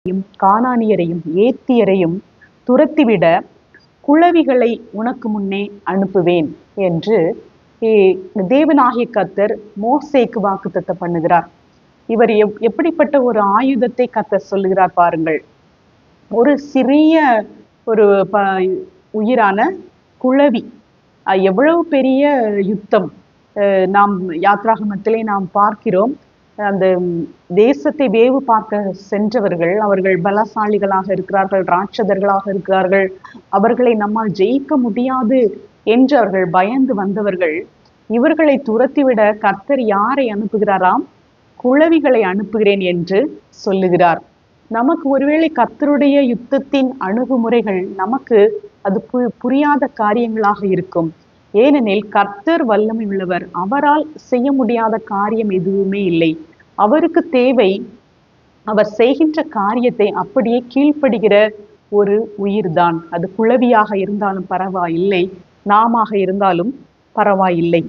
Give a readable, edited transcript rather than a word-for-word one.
கானானியரையும் ஏத்தியரையும் துரத்திவிட குளவிகளை உனக்கு முன்னே அனுப்புவேன் என்று தேவனாகிய கர்த்தர் மோசேக்கு வாக்குத்தத்தம் பண்ணுகிறார். இவர் எப்படிப்பட்ட ஒரு ஆயுதத்தை கர்த்தர் சொல்லுகிறார் பாருங்கள். ஒரு சிறிய ஒரு உயிரான குளவி எவ்வளவு பெரிய யுத்தம் நாம் யாத்ராகமத்திலே நாம் பார்க்கிறோம். அந்த தேசத்தை வேவு பார்க்க சென்றவர்கள், அவர்கள் பலசாலிகளாக இருக்கிறார்கள், ராட்சதர்களாக இருக்கிறார்கள், அவர்களை நம்மால் ஜெயிக்க முடியாது என்று அவர்கள் பயந்து வந்தவர்கள். இவர்களை துரத்திவிட கர்த்தர் யாரை அனுப்புகிறாராம்? குளவிகளை அனுப்புகிறேன் என்று சொல்லுகிறார். நமக்கு ஒருவேளை கர்த்தருடைய யுத்தத்தின் அணுகுமுறைகள் நமக்கு அது புரியாத காரியங்களாக இருக்கும். ஏனெனில் கர்த்தர் வல்லமை உள்ளவர், அவரால் செய்ய முடியாத காரியம் எதுவுமே இல்லை. அவருக்கு தேவை அவர் செய்கின்ற காரியத்தை அப்படியே கீழ்ப்படுகிற ஒரு உயிர்தான். அது குளவியாக இருந்தாலும் பரவாயில்லை, நாமாக இருந்தாலும் பரவாயில்லை.